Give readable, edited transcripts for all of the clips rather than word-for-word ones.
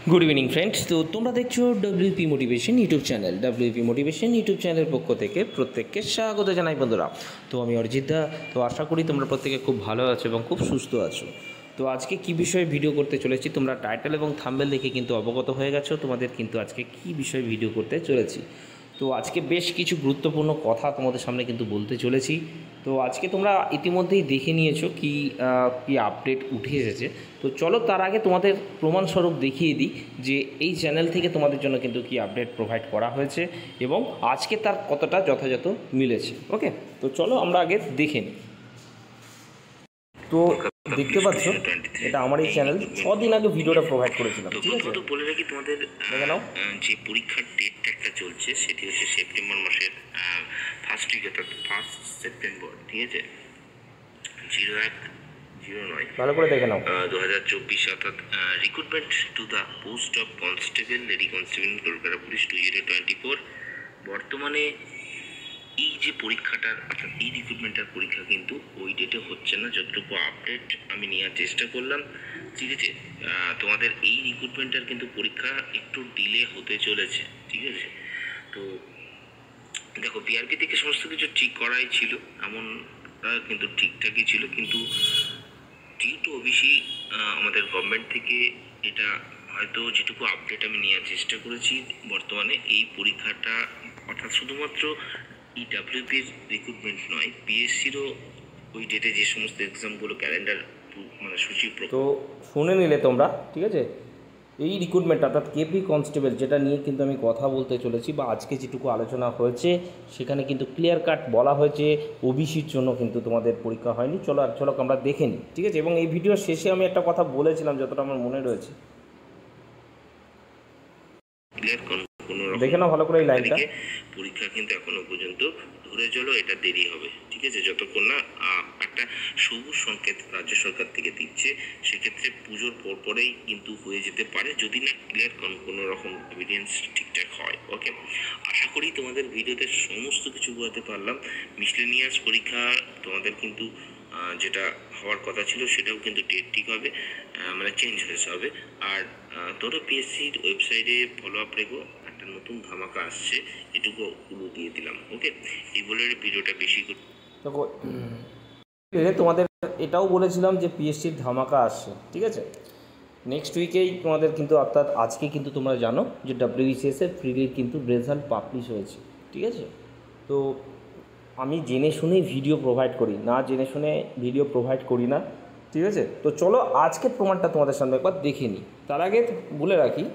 Good evening friends. तो तुम्हारा देखो WP motivation YouTube channel WP motivation YouTube channel पक्ष থেকে প্রত্যেককে স্বাগত জানাই বন্ধুরা। তো আমি অরিজিৎ দা। তো আশা করি তোমরা প্রত্যেকে খুব ভালো আছো এবং খুব সুস্থ আছো। তো আজকে কি বিষয়ে ভিডিও করতে চলেছি তোমরা টাইটেল এবং থাম্বনেল দেখে কিন্তু অবগত হয়ে গেছো তোমাদের কিন্তু আজকে কি বিষয়ে ভিডিও করতে চলেছি। তো আজকে বেশ কিছু গুরুত্বপূর্ণ কথা তোমাদের সামনে কিন্তু বলতে চলেছি। তো আজকে তোমরা ইতিমধ্যেই দেখে নিয়েছো কি আপডেট উঠে এসেছে। তো চলো তার আগে তোমাদের প্রমাণস্বরূপ দেখিয়ে দিই যে এই চ্যানেল থেকে তোমাদের জন্য কিন্তু কি আপডেট প্রোভাইড করা হয়েছে এবং আজকে তার কতটা যথাযথ মিলেছে। ওকে, তো চলো আমরা আগে দেখে নিই। তো দেখতে পাচ্ছ এটা আমার এই চ্যানেল 6 দিন আগে ভিডিওটা প্রোভাইড করেছিলাম। ঠিক আছে, তো বলে রাখি তোমাদের দেখে নাও যে পরীক্ষার ডেটটা একটা চলছে সেটি হচ্ছে সেপ্টেম্বর মাসের ফার্স্ট উইক অর্থাৎ 1 সেপ্টেম্বর। ঠিক আছে, 0109 ভালো করে দেখে নাও 2024 অর্থাৎ recruitment to the post of constable lady constable Kolkata police 2024। বর্তমানে এই যে পরীক্ষাটার অর্থাৎ এই রিক্রুটমেন্টের পরীক্ষা কিন্তু ওই ডেটে হচ্ছে না, যতটুকু আপডেট আমি নেওয়ার চেষ্টা করলাম। ঠিক আছে, তোমাদের এই রিক্রুটমেন্টের কিন্তু পরীক্ষা একটু ডিলে হতে চলেছে। ঠিক আছে, তো দেখো পিআরপি থেকে সমস্ত কিছু ঠিক করাই ছিল, এমন কিন্তু ঠিকঠাকই ছিল, কিন্তু ডিউ টু ওবিসি আমাদের গভর্নমেন্ট থেকে এটা হয়তো যেটুকু আপডেট আমি নেওয়ার চেষ্টা করেছি, বর্তমানে এই পরীক্ষাটা অর্থাৎ শুধুমাত্র এই ডাব্লিউপির রিক্রুটমেন্ট নয়, পিএসসিরও ওই ডেটে যে সমস্ত এক্সামগুলো ক্যালেন্ডার মানে সূচি তো শুনে নিলে তোমরা। ঠিক আছে, এই রিক্রুটমেন্ট অর্থাৎ কেপি কনস্টেবল যেটা নিয়ে কিন্তু আমি কথা বলতে চলেছি বা আজকে যেটুকু আলোচনা হয়েছে সেখানে কিন্তু ক্লিয়ার কাট বলা হয়েছে ওবিসির জন্য কিন্তু তোমাদের পরীক্ষা হয়নি। চলো আমরা দেখে নিই। ঠিক আছে, এবং এই ভিডিওর শেষে আমি একটা কথা বলেছিলাম যতটা আমার মনে রয়েছে, দেখে নাও ভালো করে এই লাইনটা। পরীক্ষা কিন্তু এখনো পর্যন্ত ধরে চলো, এটা দেরি হবে। ঠিক আছে, যতক্ষণ না একটা সবুজ সংকেত রাজ্য সরকার থেকে দিচ্ছে, সেক্ষেত্রে পুজোর পরেই কিন্তু হয়ে যেতে পারে, যদি না ক্লিয়ার কোনো রকম এভিডেন্স ঠিকঠাক হয়। ওকে, আশা করি তোমাদের ভিডিওতে সমস্ত কিছু বোঝাতে পারলাম। মিসলেনিয়াস পরীক্ষা তোমাদের কিন্তু যেটা হওয়ার কথা ছিল সেটাও কিন্তু ডেট ঠিক হবে, মানে চেঞ্জ হয়ে হবে। আর ধরো পিএসসির ওয়েবসাইটে ফলো আপ রেখো, একটা নতুন ধামাকা আসছে, এটুকু দিয়ে দিলাম। ওকে, এই বলে ভিডিওটা বেশি করে তোমাদের এটাও বলেছিলাম যে পিএসসির ধামাকা আসছে। ঠিক আছে, নেক্সট উইকেই তোমাদের কিন্তু অর্থাৎ আজকে কিন্তু তোমরা জানো যে ডাব্লিউবিসিএসের প্রিলির কিন্তু রেজাল্ট পাবলিশ হয়েছে। ঠিক আছে, তো আমি জেনে শুনেই ভিডিও প্রোভাইড করি, না জেনে শুনে ভিডিও প্রোভাইড করি না। ঠিক আছে, তো চলো আজকের প্রমাণটা তোমাদের সামনে একবার দেখে নিই। তার আগে বলে রাখি,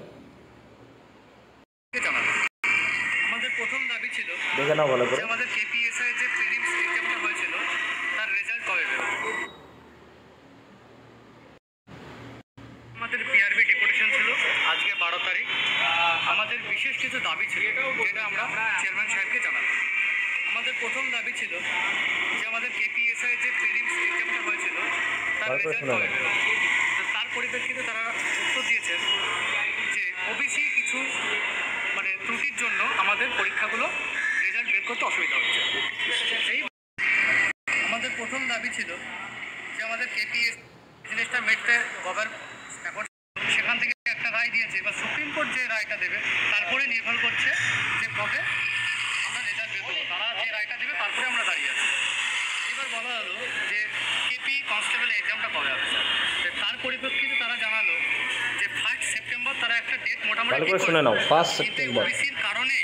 আমাদের প্রথম দাবি ছিল দেখে নাও ভালো করে, আমাদের কেপিএসআই যে প্রিলিমস এক্সামটা হয়েছিল তার রেজাল্ট কবে বেরোবে। আমাদের পিআরবি ডেপুটেশন ছিল আজকে 12 তারিখ। আমাদের বিশেষ কিছু দাবি ছিল যেটা আমরা চেয়ারম্যান সাহেবকে জানাবো। আমাদের প্রথম দাবি ছিল যে আমাদের কেপিএসআই যে প্রিলিমস এক্সামটা হয়েছিল তার রেজাল্ট কবে বেরোবে। তো তার পরিপ্রেক্ষিতে তারা উত্তর দিয়েছেন যে ওবিসি কিছু মানে ত্রুটির জন্য আমাদের পরীক্ষাগুলো রেজাল্ট বের করতে অসুবিধা হচ্ছে। সেই আমাদের প্রথম দাবি ছিল যে আমাদের কেপিএস জিনিসটা মেটতে এখন সেখান থেকে একটা রায় দিয়েছে, এবার সুপ্রিম কোর্ট যে রায়টা দেবে তারপরে নির্ভর করছে যে কবে আমরা রেজাল্ট বের করবো। তারা যে রায়টা দেবে তারপরে আমরা দাঁড়িয়ে আছি। এবার বলা হলো যে কেপি কনস্টেবল এক্সামটা কবে হবে স্যার। তার পরিপ্রেক্ষিতে তারা জানালো যে 1 সেপ্টেম্বর তারা একটা ডেট মোটামুটি শুনে নাও। 1 সেপ্টেম্বর ওবিসির কারণেই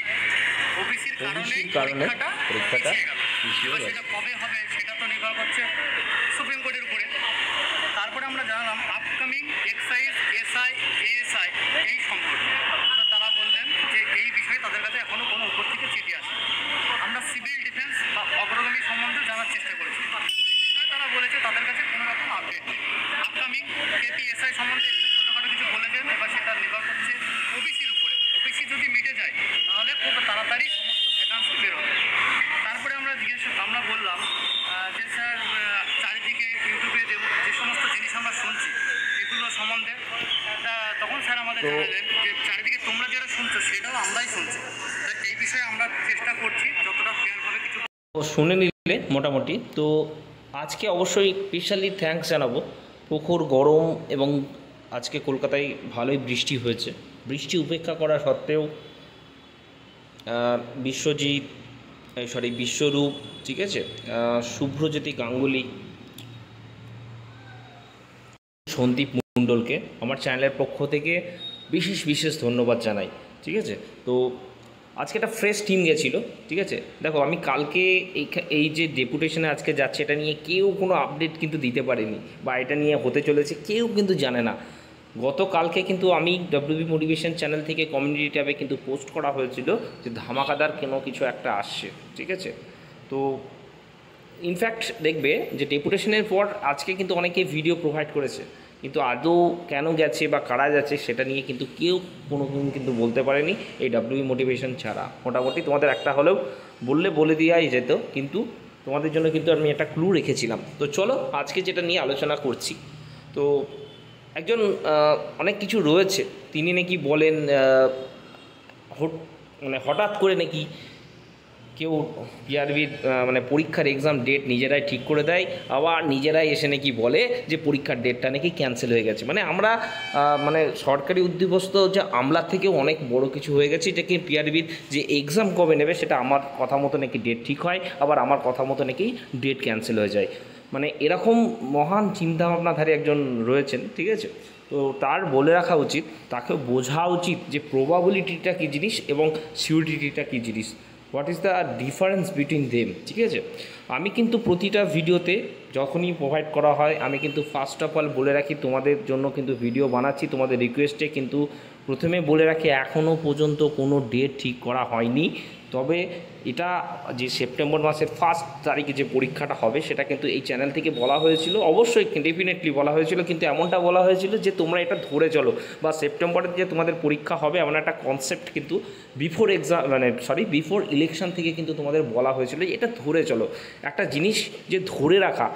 পরীক্ষাটা পিছিয়ে গেল। এবার সেটা কবে হবে সেটা তো নির্ভর করছে সুপ্রিম কোর্টের উপরে। তারপরে আমরা জানালাম আপকামিং এক্সাইজ এসআই এএসআই এই সম্পর্কে। তো তারা বললেন যে এই বিষয়ে তাদের কাছে এখনও কোনো উপর থেকে চিঠি আসে। আমরা সিভিল ডিফেন্স বা অগ্রগামী সম্বন্ধে জানার চেষ্টা করেছি, তারা বলেছে তাদের কাছে কোনো রকম আপডেট নেই। আপকামিং কেপিএসআই সম্বন্ধে ছোটোখাটো কিছু বলেছেন, এবার সেটা নির্ভর করছে ওবিসির উপরে। ওবিসি যদি মিটে যায় তাহলে খুব তাড়াতাড়ি সমস্ত ভ্যাকান্সি বেরোবে। তারপরে আমরা বললাম যে স্যার চারিদিকে ইউটিউবে যে সমস্ত জিনিস আমরা শুনছি এগুলো সম্বন্ধে, তখন স্যার আমাদের জানালেন যে চারিদিকে তোমরা যেটা শুনছো সেটাও আমরাই শুনছি। এই বিষয়ে আমরা চেষ্টা করছি যতটা ফেয়ারভাবে কিছু শুনে নিলে মোটামুটি। তো আজকে অবশ্যই স্পেশালি থ্যাঙ্কস জানাবো প্রখর গরম এবং আজকে কলকাতায় ভালোই বৃষ্টি হয়েছে। বৃষ্টি উপেক্ষা করা সত্ত্বেও বিশ্বরূপ, ঠিক আছে, শুভ্রজ্যোতি গাঙ্গুলি, সন্দীপ মণ্ডলকে আমার চ্যানেলের পক্ষ থেকে বিশেষ ধন্যবাদ জানাই। ঠিক আছে, তো আজকে একটা ফ্রেশ টিম গেছিলো। ঠিক আছে, দেখো আমি কালকে এই যে ডেপুটেশনে আজকে যাচ্ছে এটা নিয়ে কেউ কোনো আপডেট কিন্তু দিতে পারেনি, বা এটা নিয়ে হতে চলেছে কেউ কিন্তু জানে না। গতকালকে কিন্তু আমি ডব্লিউবি মোটিভেশন চ্যানেল থেকে কমিউনিটি ট্যাবে কিন্তু পোস্ট করা হয়েছিল যে ধামাকাদার কোনো কিছু একটা আসছে। ঠিক আছে, তো ইনফ্যাক্ট দেখবে যে ডেপুটেশনের পর আজকে কিন্তু অনেকে ভিডিও প্রোভাইড করেছে, কিন্তু আদৌ কেন গেছে বা কারা যাচ্ছে সেটা নিয়ে কিন্তু কেউ কোনোদিন কিন্তু বলতে পারেনি এই ডব্লিউবি মোটিভেশন ছাড়া। মোটামুটি তোমাদের একটা হলেও বলে দেওয়াই যেত, কিন্তু তোমাদের জন্য কিন্তু আমি একটা ক্লু রেখেছিলাম। তো চলো আজকে যেটা নিয়ে আলোচনা করছি, তো একজন অনেক কিছু রয়েছে, তিনি নাকি বলেন হঠাৎ করে নাকি কেউ পিআরবির পরীক্ষার এক্সাম ডেট নিজেরাই ঠিক করে দেয়, আবার নিজেরাই এসে নাকি বলে যে পরীক্ষার ডেটটা নাকি ক্যান্সেল হয়ে গেছে। আমরা সরকারি উদ্যোগস্থ যে আমলার থেকেও অনেক বড় কিছু হয়ে গেছে, যে কি পিআরবির যে এক্সাম কবে নেবে সেটা আমার কথা মতো নাকি ডেট ঠিক হয়, আবার আমার কথা মতো নাকি ডেট ক্যান্সেল হয়ে যায়। এরকম মহান চিন্তাভাবনাধারী একজন রয়েছেন। ঠিক আছে, তো তার বলে রাখা উচিত, তাকে বোঝা উচিত যে প্রবাবিলিটিটা কী জিনিস এবং সিউরিটিটা কী জিনিস, what is the difference between them. ঠিক আছে, আমি কিন্তু প্রতিটা ভিডিওতে যখনই প্রোভাইড করা হয় আমি কিন্তু ফার্স্ট অফ অল বলে রাখি, তোমাদের জন্য কিন্তু ভিডিও বানাচ্ছি তোমাদের রিকোয়েস্টে, কিন্তু প্রথমে বলে রাখি এখনও পর্যন্ত কোনো ডেট ঠিক করা হয়নি। তবে এটা যে সেপ্টেম্বর মাসের 1 তারিখে যে পরীক্ষাটা হবে সেটা কিন্তু এই চ্যানেল থেকে বলা হয়েছিল, অবশ্যই ডেফিনেটলি বলা হয়েছিল, কিন্তু এমনটা বলা হয়েছিল যে তোমরা এটা ধরে চলো, বা সেপ্টেম্বরের যে তোমাদের পরীক্ষা হবে এমন একটা কনসেপ্ট কিন্তু বিফোর ইলেকশন থেকে কিন্তু তোমাদের বলা হয়েছিল যে এটা ধরে চলো। একটা জিনিস যে ধরে রাখা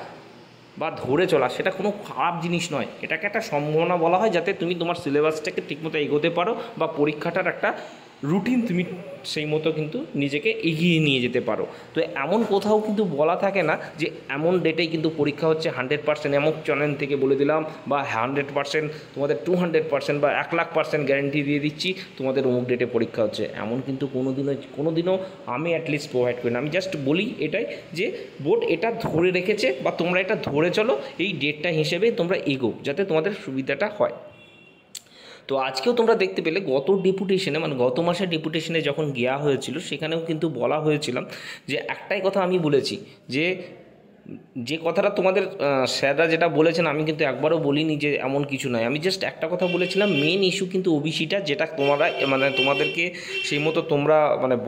বা ধরে চলা সেটা কোনো খারাপ জিনিস নয়, এটাকে একটা সম্ভাবনা বলা হয়, যাতে তুমি তোমার সিলেবাসটাকে ঠিকমতো এগোতে পারো বা পরীক্ষাটার একটা রুটিন তুমি সেই মতো কিন্তু নিজেকে এগিয়ে নিয়ে যেতে পারো। তো এমন কোথাও কিন্তু বলা থাকে না যে এমন ডেটেই কিন্তু পরীক্ষা হচ্ছে 100%, এমন চ্যানেল থেকে বলে দিলাম, বা 100% তোমাদের 200% বা 1,00,000% গ্যারেন্টি দিয়ে দিচ্ছি তোমাদের অমুক ডেটে পরীক্ষা হচ্ছে, এমন কিন্তু কোনোদিনও আমি অ্যাটলিস্ট প্রোভাইড করি না। আমি জাস্ট বলি এটাই যে বোর্ড এটা ধরে রেখেছে বা তোমরা এটা ধরে চলো, এই ডেটটা হিসেবে তোমরা এগো, যাতে তোমাদের সুবিধাটা হয়। তো আজকেও তোমরা দেখতে পেলে গত মাসের ডেপুটেশনে যখন গিয়া হয়েছিল সেখানেও কিন্তু বলা হয়েছিলাম যে একটাই কথা আমি বলেছি, যে কথাটা তোমাদের স্যাররা যেটা বলেছেন আমি কিন্তু একবারও বলিনি যে এমন কিছু নয়, আমি জাস্ট একটা কথা বলেছিলাম, মেন ইস্যু কিন্তু ওবিসিটা, যেটা তোমাদেরকে সেই মতো তোমরা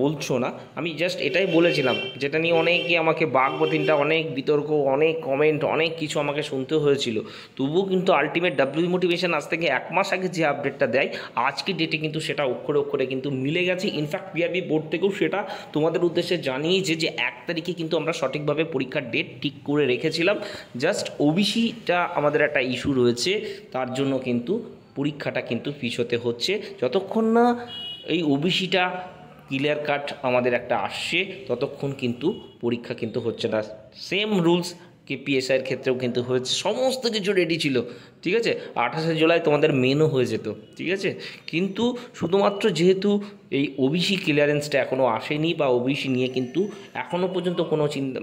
বলছো না, আমি জাস্ট এটাই বলেছিলাম, যেটা নিয়ে অনেকে আমাকে বাকবতিনটা, অনেক বিতর্ক, অনেক কমেন্ট, অনেক কিছু আমাকে শুনতে হয়েছিল। তবুও কিন্তু আলটিমেট ডব্লিউবি মোটিভেশন আজ থেকে 1 মাস আগে যে আপডেটটা দেয় আজকে ডেটে কিন্তু সেটা অক্ষরে কিন্তু মিলে গেছে। ইনফ্যাক্ট পিআরবি বোর্ড থেকেও সেটা তোমাদের উদ্দেশ্যে জানিয়েছে যে 1 তারিখে কিন্তু আমরা সঠিকভাবে পরীক্ষার ডেট ঠিক করে রেখেছিলাম, জাস্ট ওবিসিটা আমাদের একটা ইস্যু রয়েছে, তার জন্য কিন্তু পরীক্ষাটা কিন্তু পিছোতে হচ্ছে, যতক্ষণ না এই ওবিসিটা ক্লিয়ার কাট আমাদের একটা আসছে ততক্ষণ কিন্তু পরীক্ষা কিন্তু হচ্ছে না। সেম রুলস কেপিএসআইয়ের ক্ষেত্রেও কিন্তু হয়েছে, সমস্ত কিছু রেডি ছিল। ঠিক আছে, 28শে জুলাই তোমাদের মেনও হয়ে যেত। ঠিক আছে, কিন্তু শুধুমাত্র যেহেতু এই ওবিসি ক্লিয়ারেন্সটা এখনও আসেনি, বা ওবিসি নিয়ে কিন্তু এখনও পর্যন্ত কোনো চিন্তা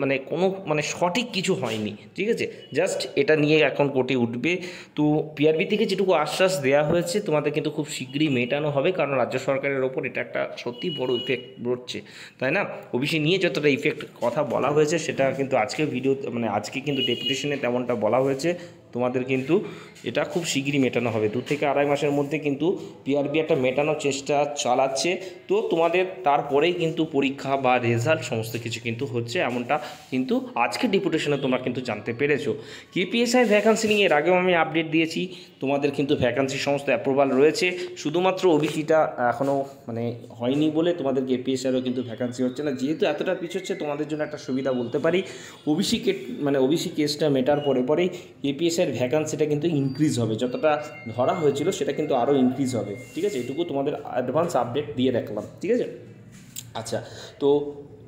সঠিক কিছু হয়নি। ঠিক আছে, জাস্ট এটা নিয়ে এখন কোর্টে উঠবে। তো পিআরবি থেকে যেটুকু আশ্বাস দেওয়া হয়েছে তোমাদের কিন্তু খুব শীঘ্রই মেটানো হবে, কারণ রাজ্য সরকারের ওপর এটা একটা সত্যি বড় ইফেক্ট পড়ছে, তাই না? ওবিসি নিয়ে যতটা ইফেক্ট কথা বলা হয়েছে সেটা কিন্তু আজকে আজকে কিন্তু ডেপুটেশনে তেমনটা বলা হয়েছে, তোমাদের কিন্তু এটা খুব শীঘ্রই মেটানো হবে। 2 থেকে 2.5 মাসের মধ্যে কিন্তু পিআরবি একটা মেটানোর চেষ্টা চালাচ্ছে। তো তোমাদের তারপরেই কিন্তু পরীক্ষা বা রেজাল্ট সমস্ত কিছু কিন্তু হচ্ছে, এমনটা কিন্তু আজকে ডেপুটেশনে তোমরা কিন্তু জানতে পেরেছো। কেপিএসআই ভ্যাকান্সি নিয়ে এর আগেও আমি আপডেট দিয়েছি, তোমাদের কিন্তু ভ্যাকান্সি সমস্ত অ্যাপ্রুভাল রয়েছে, শুধুমাত্র ওবিসিটা এখনও হয়নি বলে তোমাদের কেপিএসআইয়েরও কিন্তু ভ্যাকান্সি হচ্ছে না। যেহেতু এতটা পিছোচ্ছে তোমাদের জন্য একটা সুবিধা বলতে পারি, ওবিসি কেসটা মেটার পরেই কেপিএসআইয়ের ভ্যাকান্সিটা কিন্তু ইনক্রিজ হবে, যতটা ধরা হয়েছিল সেটা কিন্তু আরও ইনক্রিজ হবে। ঠিক আছে, এটুকু তোমাদের অ্যাডভান্স আপডেট দিয়ে রাখলাম। ঠিক আছে, আচ্ছা, তো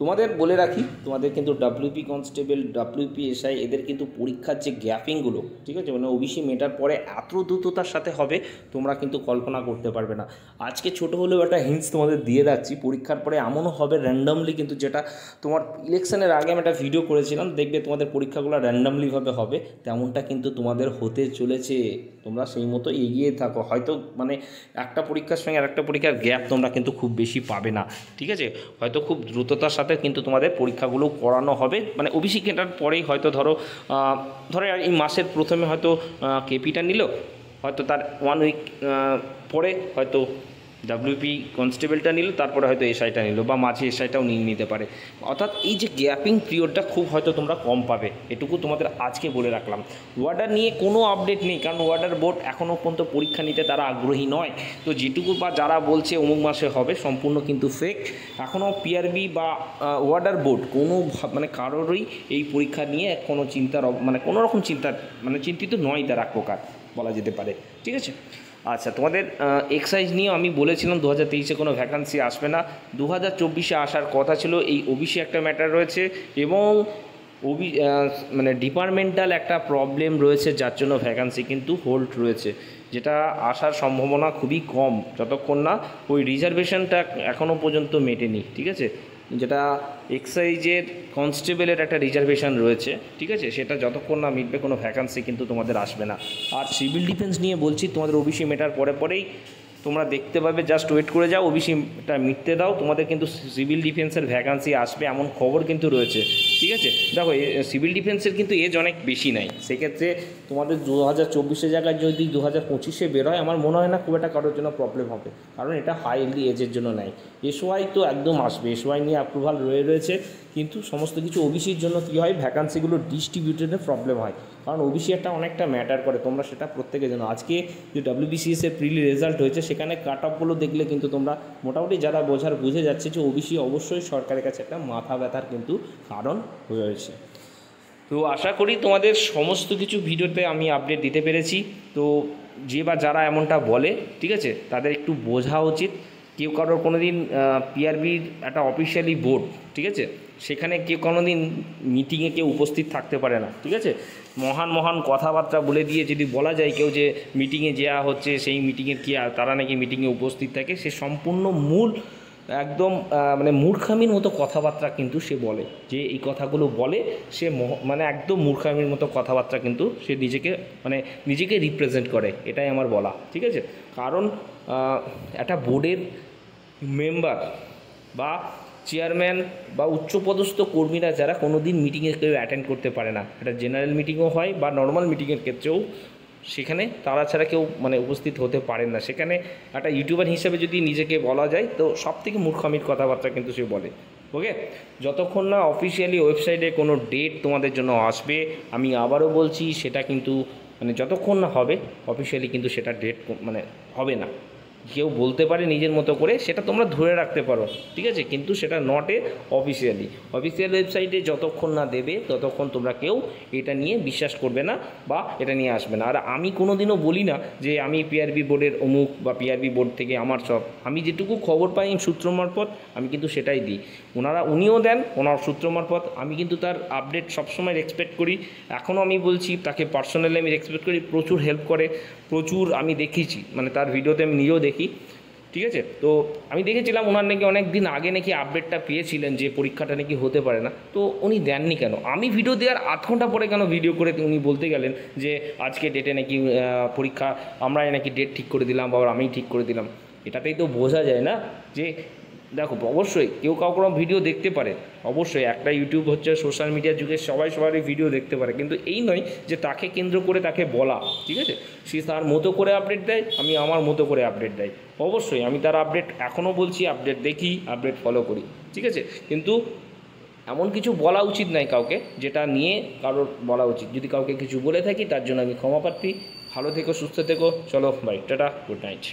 তোমাদের বলে রাখি, তোমাদের কিন্তু ডাব্লিউপি কনস্টেবল, ডাব্লিউপি এসআই এদের কিন্তু পরীক্ষার যে গ্যাপিংগুলো, ঠিক আছে, মানে ওবিসি মেটার পরে এত দ্রুততার সাথে হবে তোমরা কিন্তু কল্পনা করতে পারবে না। আজকে ছোট হলেও একটা হিন্টস তোমাদের দিয়ে রাখছি, পরীক্ষার পরে এমনও হবে র্যান্ডমলি, কিন্তু যেটা তোমার ইলেকশনের আগে আমি একটা ভিডিও করেছিলাম, দেখবে তোমাদের পরীক্ষাগুলো র্যান্ডমলিভাবে হবে, তেমনটা কিন্তু তোমাদের হতে চলেছে। তোমরা সেই মতো এগিয়ে থাকো, হয়তো মানে একটা পরীক্ষার সঙ্গে আরেকটা পরীক্ষার গ্যাপ তোমরা কিন্তু খুব বেশি পাবে না, ঠিক আছে, হয়তো খুব দ্রুততার সাথে কিন্তু তোমাদের পরীক্ষাগুলো করানো হবে। মানে ওবিসি কেটার পরেই হয়তো ধরো এই মাসের প্রথমে হয়তো কেপিটা নিল, হয়তো তার 1 উইক পরে হয়তো ডাব্লিউপি কনস্টেবলটা নিল, তারপরে হয়তো এসআইটা নিল, বা মাঝে এসআইটাও নিয়ে নিতে পারে। অর্থাৎ এই যে গ্যাপিং পিরিয়ডটা খুব হয়তো তোমরা কম পাবে, এটুকু তোমাদের আজকে বলে রাখলাম। ওয়ার্ডার নিয়ে কোনো আপডেট নেই, কারণ ওয়ার্ডার বোর্ড এখনও পর্যন্ত পরীক্ষা নিতে তারা আগ্রহী নয়। তো যেটুকু বা যারা বলছে অমুক মাসে হবে, সম্পূর্ণ কিন্তু ফেক। এখনও পিআরবি বা ওয়ার্ডার বোর্ড কোনো মানে কারোরই এই পরীক্ষা নিয়ে কোনো চিন্তার মানে কোনো রকম চিন্তিত নয় তারা এক প্রকার বলা যেতে পারে, ঠিক আছে। আচ্ছা, তোমাদের এক্সাইজ নিয়েও আমি বলেছিলাম 2023-এ কোনো ভ্যাকান্সি আসবে না, 2024-এ আসার কথা ছিল। এই ওবিসি একটা ম্যাটার রয়েছে এবং মানে ডিপার্টমেন্টাল একটা প্রবলেম রয়েছে, যার জন্য ভ্যাকান্সি কিন্তু হোল্ড রয়েছে, যেটা আসার সম্ভাবনা খুবই কম যতক্ষণ না ওই রিজার্ভেশনটা এখনও পর্যন্ত মেটেনি, ঠিক আছে। যেটা এক্সাইজের কনস্টেবলের একটা রিজার্ভেশন রয়েছে, ঠিক আছে, সেটা যতক্ষণ না মিটবে কোনো ভ্যাকান্সি কিন্তু তোমাদের আসবে না। আর সিভিল ডিফেন্স নিয়ে বলছি, তোমাদের ওবিসি মেটার পরেই তোমরা দেখতে পাবে, জাস্ট ওয়েট করে যাও, ওবিসিটা মিটতে দাও, তোমাদের কিন্তু সিভিল ডিফেন্সের ভ্যাকান্সি আসবে এমন খবর কিন্তু রয়েছে, ঠিক আছে। দেখো, সিভিল ডিফেন্সের কিন্তু এজ অনেক বেশি নাই, সেক্ষেত্রে তোমাদের 2024-এর জায়গায় যদি 2025-এ বেরোয়, আমার মনে হয় না খুব একটা কারোর জন্য প্রবলেম হবে, কারণ এটা হাইলি এজের জন্য নেয়। এসওয়াই তো একদম আসবে, এসওয়াই নিয়ে অ্যাপ্রুভাল রয়েছে, কিন্তু সমস্ত কিছু ওবিসির জন্য কী হয়, ভ্যাকান্সিগুলো ডিস্ট্রিবিউটেডে প্রবলেম হয়, কারণ ওবিসি একটা অনেকটা ম্যাটার করে, তোমরা সেটা প্রত্যেকের জন্য। আজকে যে WBCS-এর প্রিলি রেজাল্ট হয়েছে, সেখানে কাট অফগুলো দেখলে কিন্তু তোমরা মোটামুটি যারা বুঝে যাচ্ছে যে ওবিসি অবশ্যই সরকারের কাছে একটা মাথা ব্যথার কিন্তু কারণ হয়েছে। তো আশা করি তোমাদের সমস্ত কিছু ভিডিওতে আমি আপডেট দিতে পেরেছি। তো যে বা যারা এমনটা বলে, ঠিক আছে, তাদের একটু বোঝা উচিত, কেউ কারোর কোনো দিন পিআরবির একটা অফিসিয়ালি বোর্ড, ঠিক আছে, সেখানে কেউ কোনো দিন মিটিংয়ে কেউ উপস্থিত থাকতে পারে না, ঠিক আছে। মহান কথাবার্তা বলে দিয়ে যদি বলা যায় কেউ যে মিটিংয়ে যাওয়া হচ্ছে, সেই মিটিংয়ের কি তারা নাকি মিটিংয়ে উপস্থিত থাকে, সে সম্পূর্ণ একদম মানে মূর্খামির মতো কথাবার্তা কিন্তু সে বলে, যে এই কথাগুলো বলে সে মানে একদম মূর্খামির মতো কথাবার্তা কিন্তু সে নিজেকে রিপ্রেজেন্ট করে, এটাই আমার বলা, ঠিক আছে। কারণ একটা বোর্ডের মেম্বার বা চেয়ারম্যান বা উচ্চপদস্থ কর্মীরা যারা কোনো দিন মিটিংয়ে কেউ অ্যাটেন্ড করতে পারে না, এটা জেনারেল মিটিংও হয় বা নর্মাল মিটিংয়ের ক্ষেত্রেও, সেখানে তারা ছাড়া কেউ উপস্থিত হতে পারেন না। সেখানে একটা ইউটিউবার হিসেবে যদি নিজেকে বলা যায়, তো সবথেকে মূর্খামির কথাবার্তা কিন্তু সে বলে। ওকে, যতক্ষণ না অফিসিয়ালি ওয়েবসাইটে কোনো ডেট তোমাদের জন্য আসবে, আমি আবারও বলছি, সেটা কিন্তু যতক্ষণ না হবে অফিসিয়ালি, কিন্তু সেটা ডেট হবে না। কেউ বলতে পারে নিজের মতো করে, সেটা তোমরা ধরে রাখতে পারো, ঠিক আছে, কিন্তু সেটা নট অফিসিয়াল ওয়েবসাইটে যতক্ষণ না দেবে ততক্ষণ তোমরা কেউ এটা নিয়ে বিশ্বাস করবে না বা এটা নিয়ে আসবে না। আর আমি কোনো দিনও বলি না যে আমি পিআরবি বোর্ডের অমুক বা পিআরবি বোর্ড থেকে আমার সব, আমি যেটুকু খবর পাই সূত্র মারফত আমি কিন্তু সেটাই দিই, উনিও দেন ওনার সূত্র মারফত, আমি কিন্তু তার আপডেট সবসময় এক্সপেক্ট করি। এখনও আমি বলছি, তাকে পার্সোনালি আমি এক্সপেক্ট করি, প্রচুর হেল্প করে, প্রচুর আমি দেখেছি, তার ভিডিওতে আমি নিজেও দেখি, ঠিক আছে। তো আমি দেখেছিলাম ওনার নাকি অনেক দিন আগে নাকি আপডেটটা পেয়েছিলেন যে পরীক্ষাটা নাকি হতে পারে না, তো উনি দেননি কেন? আমি ভিডিও দেওয়ার আধ ঘন্টা পরে কেন ভিডিও করে উনি বলতে গেলেন যে আজকে ডেটে নাকি পরীক্ষা, আমরাই নাকি ডেট ঠিক করে দিলাম বা আমি ঠিক করে দিলাম? এটাতেই তো বোঝা যায় না যে, দেখো, অবশ্যই কেউ কাউকে ভিডিও দেখতে পারে, অবশ্যই একটা ইউটিউব হচ্ছে সোশ্যাল মিডিয়ার যুগে, সবারই ভিডিও দেখতে পারে, কিন্তু এই নয় যে তাকে কেন্দ্র করে তাকে বলা, ঠিক আছে, সে তার মতো করে আপডেট দেয়, আমি আমার মতো করে আপডেট দেয়। অবশ্যই আমি তার আপডেট এখনও বলছি, আপডেট দেখি, আপডেট ফলো করি, ঠিক আছে, কিন্তু এমন কিছু বলা উচিত নয় কাউকে যেটা নিয়ে কারোর বলা উচিত। যদি কাউকে কিছু বলে থাকি তার জন্য আমি ক্ষমা প্রার্থী। ভালো থেকো, সুস্থ থেকো, চলো বাই, টাটা, গুড নাইট।